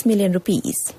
million rupees.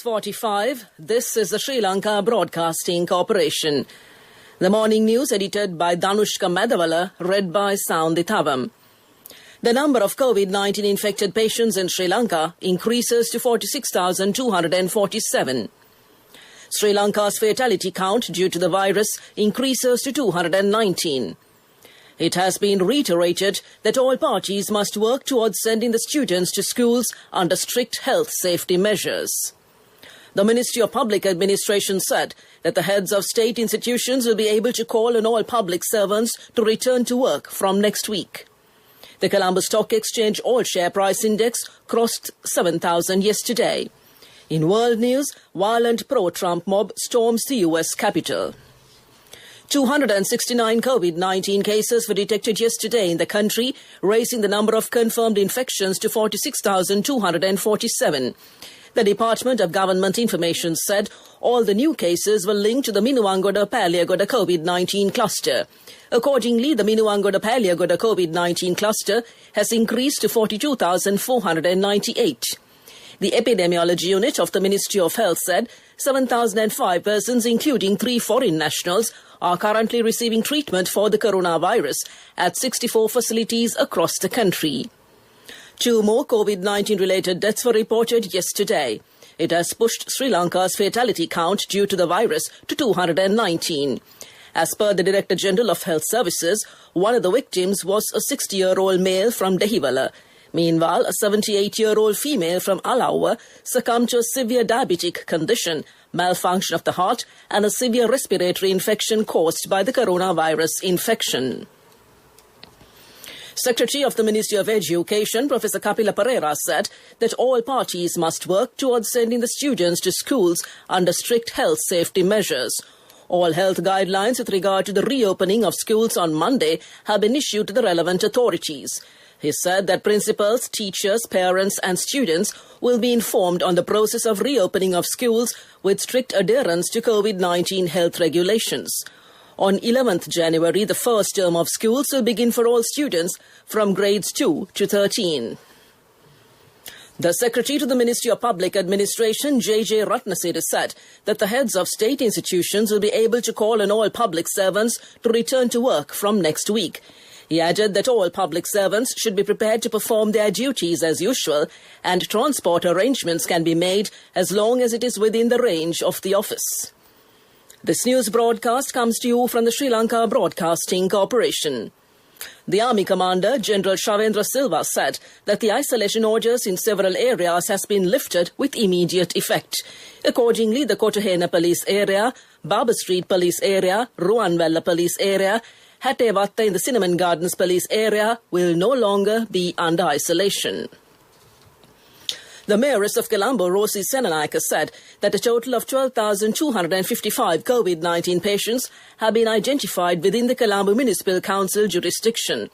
.45, this is the Sri Lanka Broadcasting Corporation. The morning news edited by Danushka Madhavala, read by Soundi Thavam. The number of COVID-19 infected patients in Sri Lanka increases to 46,247. Sri Lanka's fatality count due to the virus increases to 219. It has been reiterated that all parties must work towards sending the students to schools under strict health safety measures. The Ministry of Public Administration said that the heads of state institutions will be able to call on all public servants to return to work from next week. The Colombo Stock Exchange All-Share Price Index crossed 7,000 yesterday. In world news, violent pro-Trump mob storms the US Capitol. 269 COVID-19 cases were detected yesterday in the country, raising the number of confirmed infections to 46,247. The Department of Government Information said all the new cases were linked to the Minuwangoda-Paliagoda COVID-19 cluster. Accordingly, the Minuwangoda-Paliagoda COVID-19 cluster has increased to 42,498. The Epidemiology Unit of the Ministry of Health said 7,005 persons, including 3 foreign nationals, are currently receiving treatment for the coronavirus at 64 facilities across the country. 2 more COVID-19 related deaths were reported yesterday. It has pushed Sri Lanka's fatality count due to the virus to 219. As per the Director General of Health Services, one of the victims was a 60-year-old male from Dehiwala. Meanwhile, a 78-year-old female from Alawa succumbed to a severe diabetic condition, malfunction of the heart, and a severe respiratory infection caused by the coronavirus infection. Secretary of the Ministry of Education, Professor Kapila Pereira, said that all parties must work towards sending the students to schools under strict health safety measures. All health guidelines with regard to the reopening of schools on Monday have been issued to the relevant authorities. He said that principals, teachers, parents and students will be informed on the process of reopening of schools with strict adherence to COVID-19 health regulations. On 11th January, the first term of schools will begin for all students from grades 2 to 13. The Secretary to the Ministry of Public Administration, J.J. Ratnasiri, said that the heads of state institutions will be able to call on all public servants to return to work from next week. He added that all public servants should be prepared to perform their duties as usual, and transport arrangements can be made as long as it is within the range of the office. This news broadcast comes to you from the Sri Lanka Broadcasting Corporation. The Army Commander, General Shavendra Silva, said that the isolation orders in several areas has been lifted with immediate effect. Accordingly, the Kotahena Police Area, Barber Street Police Area, Ruanvella Police Area, Hattevatta in the Cinnamon Gardens Police Area will no longer be under isolation. The Mayoress of Colombo, Rosie Senanayake, said that a total of 12,255 COVID-19 patients have been identified within the Colombo Municipal Council jurisdiction.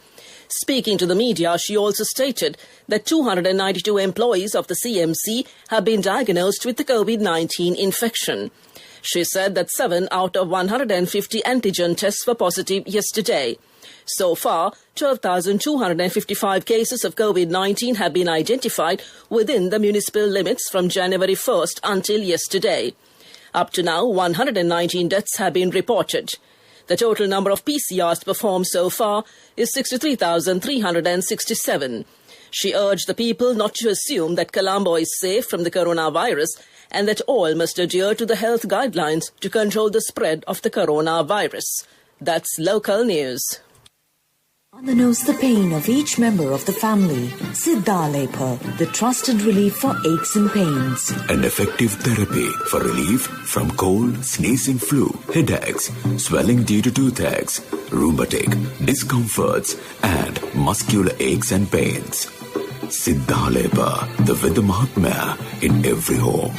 Speaking to the media, she also stated that 292 employees of the CMC have been diagnosed with the COVID-19 infection. She said that 7 out of 150 antigen tests were positive yesterday. So far, 12,255 cases of COVID-19 have been identified within the municipal limits from January 1st until yesterday. Up to now, 119 deaths have been reported. The total number of PCRs performed so far is 63,367. She urged the people not to assume that Colombo is safe from the coronavirus and that all must adhere to the health guidelines to control the spread of the coronavirus. That's local news. On the nose, the pain of each member of the family. Siddha Lepa, the trusted relief for aches and pains. An effective therapy for relief from cold, sneezing, flu, headaches, swelling due to toothaches, rheumatic, discomforts, and muscular aches and pains. Siddha Lepa, the Veda Mahatmya in every home.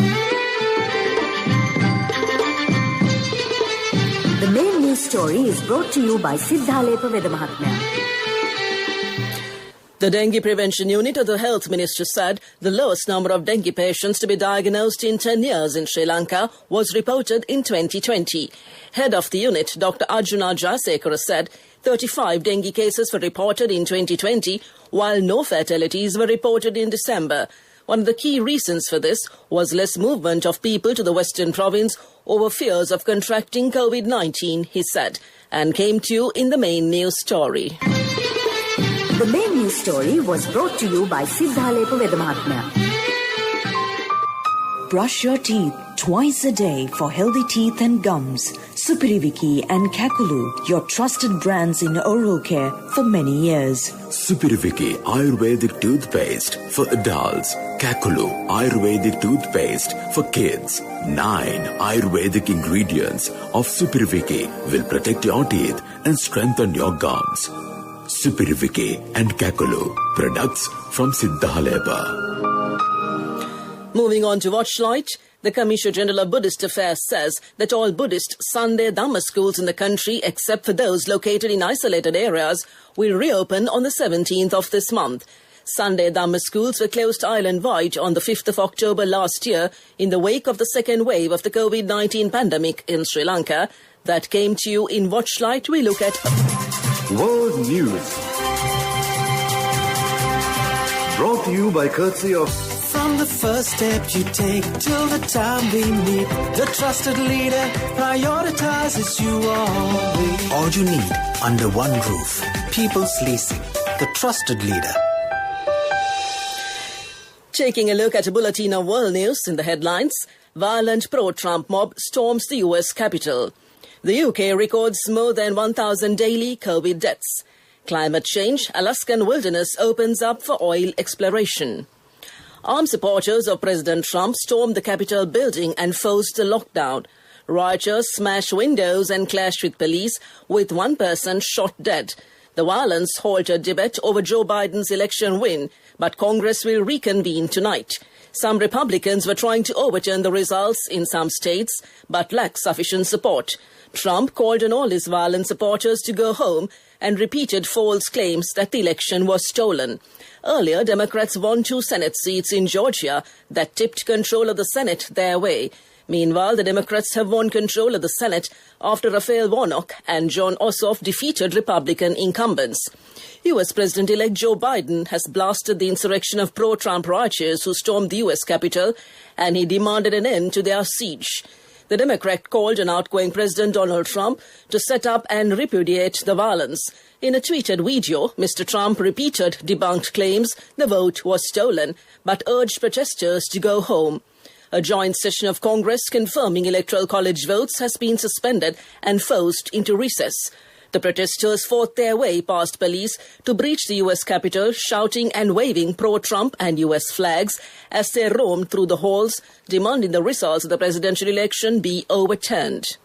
The main news story is brought to you by Siddha Lepa Veda Mahatmya. The Dengue Prevention Unit of the Health Ministry said the lowest number of dengue patients to be diagnosed in 10 years in Sri Lanka was reported in 2020. Head of the unit, Dr. Arjuna Jayasekara, said 35 dengue cases were reported in 2020, while no fatalities were reported in December. One of the key reasons for this was less movement of people to the western province over fears of contracting COVID-19, he said, and came to you in the main news story. The main news story was brought to you by Siddhalepa Vedamahatmya. Brush your teeth twice a day for healthy teeth and gums. Supiriviki and Kakulu, your trusted brands in oral care for many years. Supiriviki Ayurvedic toothpaste for adults. Kakulu Ayurvedic toothpaste for kids. 9 Ayurvedic ingredients of Supiriviki will protect your teeth and strengthen your gums. Supiriviki and Kakulu, products from Siddhalepa. Moving on to Watchlight, the Commissioner General of Buddhist Affairs says that all Buddhist Sunday Dhamma schools in the country, except for those located in isolated areas, will reopen on the 17th of this month. Sunday Dhamma schools were closed island-wide on the 5th of October last year in the wake of the second wave of the COVID-19 pandemic in Sri Lanka. That came to you in Watchlight. We look at World News. Brought to you by courtesy of... From the first step you take till the time we meet, the trusted leader prioritizes you always. All you need under one roof. People's Leasing, the trusted leader. Taking a look at a bulletin of world news in the headlines, violent pro-Trump mob storms the US Capitol. The UK records more than 1,000 daily COVID deaths. Climate change, Alaskan wilderness opens up for oil exploration. Armed supporters of President Trump stormed the Capitol building and forced a lockdown. Rioters smashed windows and clashed with police, with one person shot dead. The violence halted debate over Joe Biden's election win, but Congress will reconvene tonight. Some Republicans were trying to overturn the results in some states, but lacked sufficient support. Trump called on all his violent supporters to go home and repeated false claims that the election was stolen. Earlier, Democrats won 2 Senate seats in Georgia that tipped control of the Senate their way. Meanwhile, the Democrats have won control of the Senate after Raphael Warnock and Jon Ossoff defeated Republican incumbents. U.S. President-elect Joe Biden has blasted the insurrection of pro-Trump rioters who stormed the U.S. Capitol, and he demanded an end to their siege. The Democrat called on outgoing President Donald Trump to set up and repudiate the violence. In a tweeted video, Mr. Trump repeated debunked claims the vote was stolen, but urged protesters to go home. A joint session of Congress confirming Electoral College votes has been suspended and forced into recess. The protesters fought their way past police to breach the U.S. Capitol, shouting and waving pro-Trump and U.S. flags as they roamed through the halls, demanding the results of the presidential election be overturned.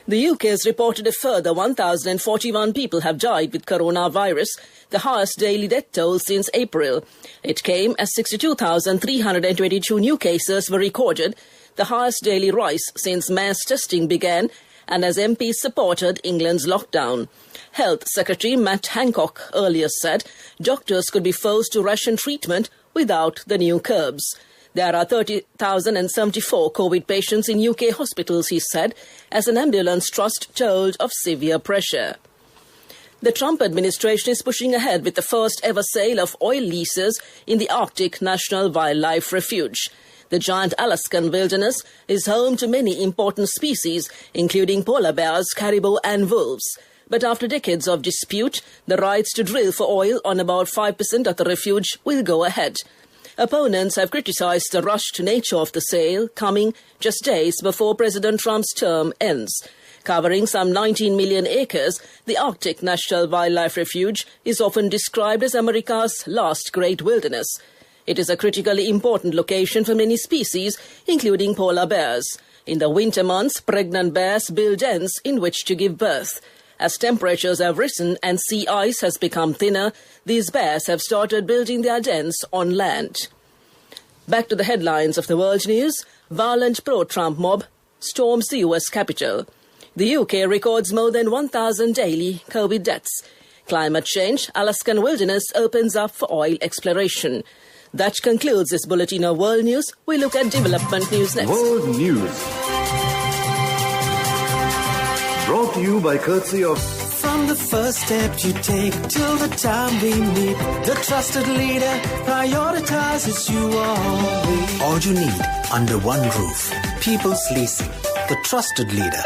The UK has reported a further 1,041 people have died with coronavirus, the highest daily death toll since April. It came as 62,322 new cases were recorded, the highest daily rise since mass testing began, and as MPs supported England's lockdown. Health Secretary Matt Hancock earlier said doctors could be forced to ration treatment without the new curbs. There are 30,074 COVID patients in UK hospitals, he said, as an ambulance trust told of severe pressure. The Trump administration is pushing ahead with the first ever sale of oil leases in the Arctic National Wildlife Refuge. The giant Alaskan wilderness is home to many important species, including polar bears, caribou and wolves. But after decades of dispute, the rights to drill for oil on about 5% of the refuge will go ahead. Opponents have criticized the rushed nature of the sale, coming just days before President Trump's term ends. Covering some 19 million acres, the Arctic National Wildlife Refuge is often described as America's last great wilderness. It is a critically important location for many species, including polar bears. In the winter months, pregnant bears build dens in which to give birth. As temperatures have risen and sea ice has become thinner, these bears have started building their dens on land. Back to the headlines of the world news. Violent pro-Trump mob storms the US Capitol. The UK records more than 1,000 daily COVID deaths. Climate change, Alaskan wilderness opens up for oil exploration. That concludes this bulletin of world news. We look at development news next. World News. Brought to you by courtesy of From the first step you take till the time we meet, the trusted leader prioritizes you always. All you need under one roof. People's Leasing, the trusted leader.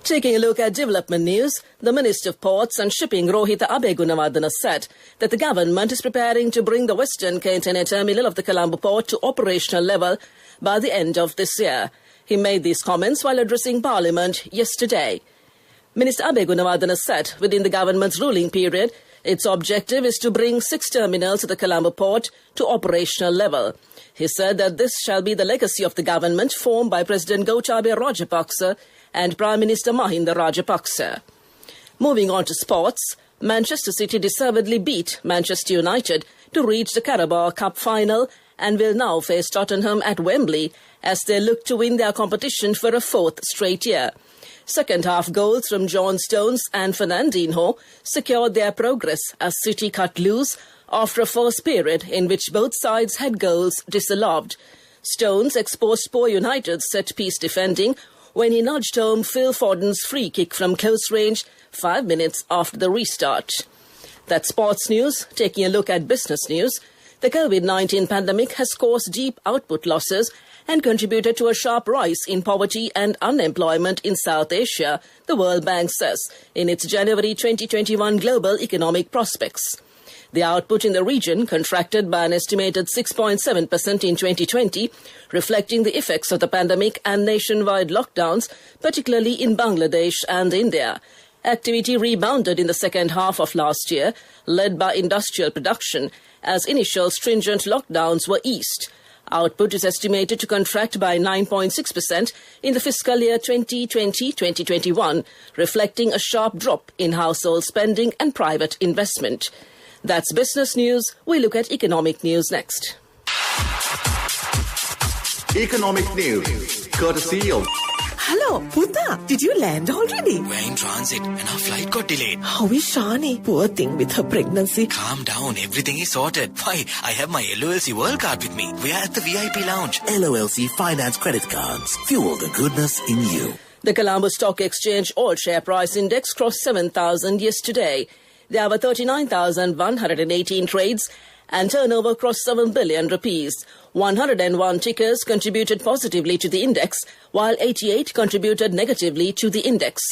Taking a look at development news, the Minister of Ports and Shipping, Rohit Abegunawardena, said that the government is preparing to bring the Western Container Terminal of the Colombo Port to operational level by the end of this year. He made these comments while addressing Parliament yesterday. Minister Abegunawardena said within the government's ruling period, its objective is to bring 6 terminals at the Colombo Port to operational level. He said that this shall be the legacy of the government formed by President Gotabaya Rajapaksa and Prime Minister Mahinda Rajapaksa. Moving on to sports, Manchester City deservedly beat Manchester United to reach the Carabao Cup final and will now face Tottenham at Wembley as they look to win their competition for a 4th straight year. Second-half goals from John Stones and Fernandinho secured their progress as City cut loose after a first period in which both sides had goals disallowed. Stones exposed poor United's set-piece defending when he nudged home Phil Foden's free kick from close range 5 minutes after the restart. That's sports news. Taking a look at business news, the COVID-19 pandemic has caused deep output losses and contributed to a sharp rise in poverty and unemployment in South Asia, the World Bank says in its January 2021 Global Economic Prospects. The output in the region contracted by an estimated 6.7% in 2020, reflecting the effects of the pandemic and nationwide lockdowns, particularly in Bangladesh and India. Activity rebounded in the second half of last year, led by industrial production, as initial stringent lockdowns were eased. Output is estimated to contract by 9.6% in the fiscal year 2020-2021, reflecting a sharp drop in household spending and private investment. That's business news. We look at economic news next. Economic News, courtesy of Hello, Puta. Did you land already? We're in transit and our flight got delayed. How is Shani? Poor thing with her pregnancy. Calm down, everything is sorted. Why, I have my LOLC World Card with me. We are at the VIP lounge. LOLC Finance Credit Cards. Fuel the goodness in you. The Colombo Stock Exchange All-Share Price Index crossed 7,000 yesterday. There were 39,118 trades and turnover crossed 7 billion rupees. 101 tickers contributed positively to the index, while 88 contributed negatively to the index.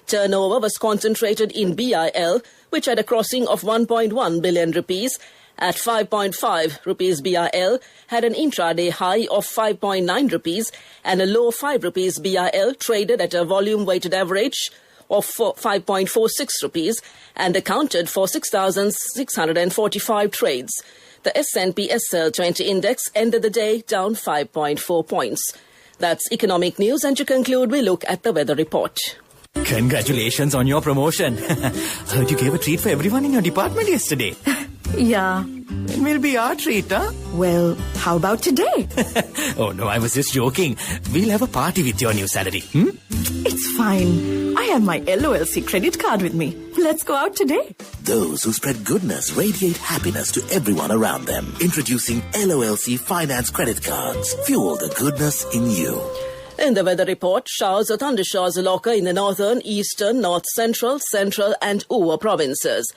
Turnover was concentrated in BIL, which had a crossing of 1.1 billion rupees. At 5.5 rupees BIL, had an intraday high of 5.9 rupees and a low 5 rupees BIL traded at a volume-weighted average of 5.46 rupees and accounted for 6,645 trades. The S&P SL20 index ended the day down 5.4 points. That's economic news, and to conclude, we look at the weather report. Congratulations on your promotion. Heard you gave a treat for everyone in your department yesterday. Yeah. It will be our treat, huh? Well, how about today? Oh no, I was just joking. We'll have a party with your new salary. It's fine. I have my LOLC credit card with me. Let's go out today. Those who spread goodness radiate happiness to everyone around them. Introducing LOLC Finance Credit Cards. Fuel the goodness in you. In the weather report, showers or thundershowers occur in the northern, eastern, north central, central and Uva provinces.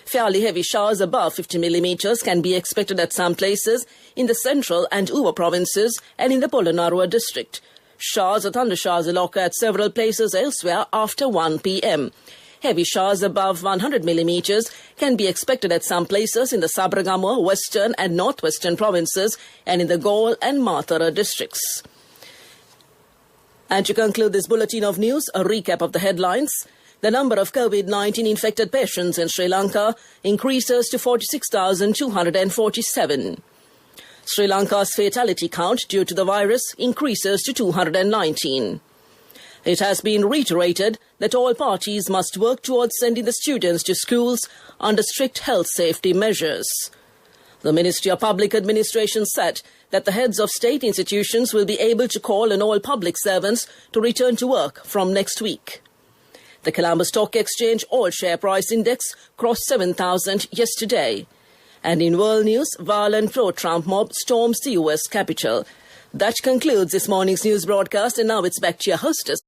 Fairly heavy showers above 50 millimeters can be expected at some places in the central and Uva provinces and in the Polonnaruwa district. Showers or thundershowers occur at several places elsewhere after 1 p.m. Heavy showers above 100 millimeters can be expected at some places in the Sabaragamuwa, western and northwestern provinces and in the Gaul and Mathura districts. And to conclude this bulletin of news, a recap of the headlines. The number of COVID-19 infected patients in Sri Lanka increases to 46,247. Sri Lanka's fatality count due to the virus increases to 219. It has been reiterated that all parties must work towards sending the students to schools under strict health safety measures. The Ministry of Public Administration said that the heads of state institutions will be able to call on all public servants to return to work from next week. The Colombo Stock Exchange all-share price index crossed 7,000 yesterday. And in world news, violent pro-Trump mob storms the US Capitol. That concludes this morning's news broadcast, and now it's back to your hostess.